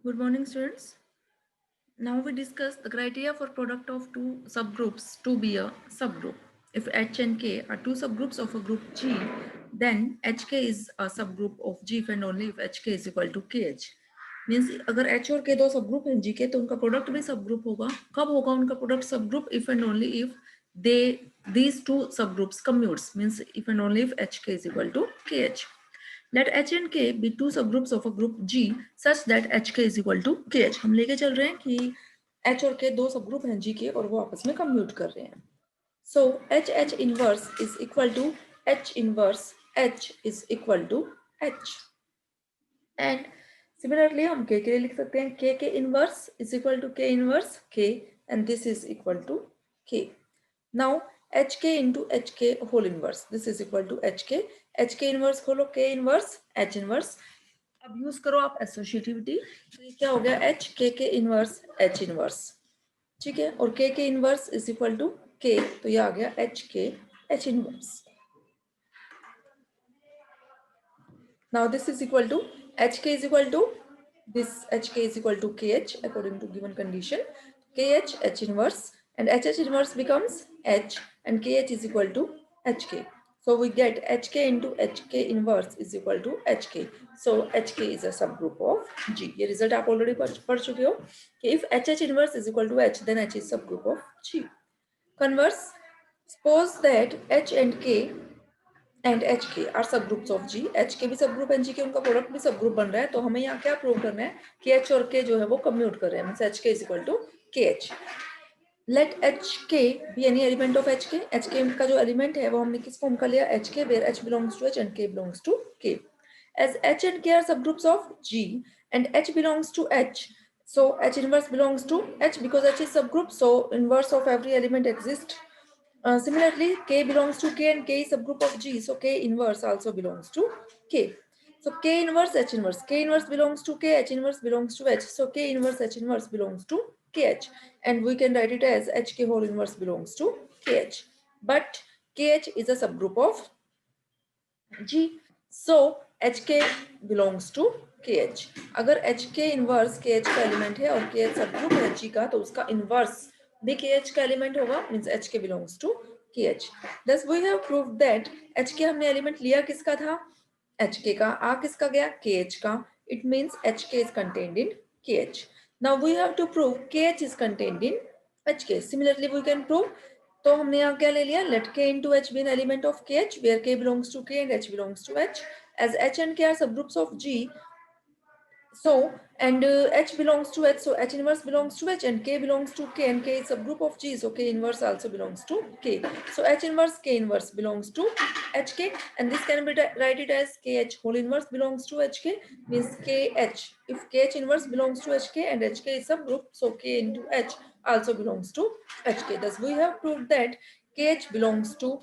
Good morning, students. Now we discuss the criteria for product of two subgroups to be a subgroup. If H and K are two subgroups of a group G, then HK is a subgroup of G if and only if HK is equal to KH. Means अगर H और K दो subgroup हैं G के तो उनका product भी subgroup होगा. कब होगा उनका product subgroup? If and only if these two subgroups commutes, means if and only if HK is equal to KH. Let H and K be two subgroups of a group G such that HK is equal to KH. हम लेके चल रहे हैं कि H और K दो subgroup हैं G के और वो आपस में कम्यूट कर रहे हैं. So H inverse is equal to H inverse H is equal to H. And similarly हम K के लिए लिख सकते हैं K inverse is equal to K inverse K and this is equal to K. Now HK into HK whole inverse, this is equal to HK. HK inverse खोलो K inverse H inverse. अब use करो आप associativity, तो ये क्या हो गया H K inverse H inverse. ठीक है, और K inverse is equal to K, तो ये आ गया HK H inverse. Now this is equal to HK is equal to this HK is equal to KH according to given condition. KH H inverse and HH inverse becomes H and KH is equal to HK. So we get HK into HK inverse is equal to HK. So HK is a subgroup of G. ये result आप already पढ़ चुके हो कि if HH inverse is equal to H, then H is subgroup of G. Converse, suppose that H and K and H के are सब groups of ji. H के भी सब ग्रुप एंड जी के उनका प्रोडक्ट भी सब ग्रुप बन रहा है. तो हमें यहाँ क्या प्रूव करना है कि एच और के जो है वो कम्यूट कर रहे हैं. मींस एच के इज इक्वल टू के एच. लेट एच के be any element of H के. एच के का जो एलिमेंट है वो हमने किस फॉर्म का लिया? H K, where H belongs to H and K belongs to K. As H and K are subgroups of G and H belongs to H, so H inverse belongs to H because H is subgroup, so inverse of every element exists. Similarly, K belongs to K and K is subgroup of G, so K inverse also belongs to K. So K inverse H inverse. K inverse belongs to K, H inverse belongs to H. So K inverse H inverse belongs to KH. And we can write it as HK whole inverse belongs to KH. But KH is a subgroup of G. So HK belongs to KH. अगर HK inverse KH का element है और KH subgroup है G का, तो उसका inverse भी KH का एलिमेंट होगा. Means HK belongs to KH. Thus we have proved that HK हमने एलिमेंट लिया किसका था? HK का. आ किसका गया? KH का. It means HK is contained in KH. Now we have to prove KH is contained in HK. Similarly we can prove, तो हमने यहाँ क्या ले लिया? Let K into H be an element of KH where K belongs to K and H belongs to H. As H and K are subgroups of G, so and H belongs to H, so H inverse belongs to H and K belongs to K and K is subgroup of G, so K inverse also belongs to K. So H inverse K inverse belongs to HK and this can be write it as KH whole inverse belongs to HK, means KH. If KH inverse belongs to HK and HK is subgroup, so K into H also belongs to HK. Thus we have proved that KH belongs to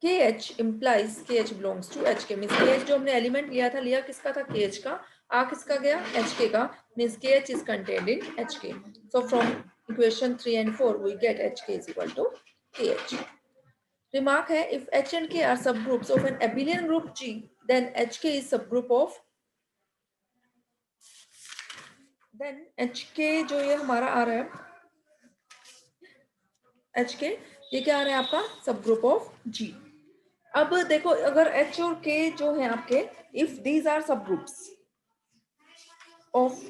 KH implies KH belongs to HK. Means KH जो हमने element लिया था, लिया किसका था? KH का. आ किसका गया? HK का. Means KH is contained in HK. So from equation 3 and 4 we get HK is equal to KH. Remark है, if H and K are subgroups of an abelian group G, then HK is subgroup of, then HK जो ये हमारा आ रहा है HK, ये क्या आ रहा है आपका? Subgroup of G. अब देखो, अगर H और K जो है आपके, इफ दीज आर सब ग्रुप्स ऑफ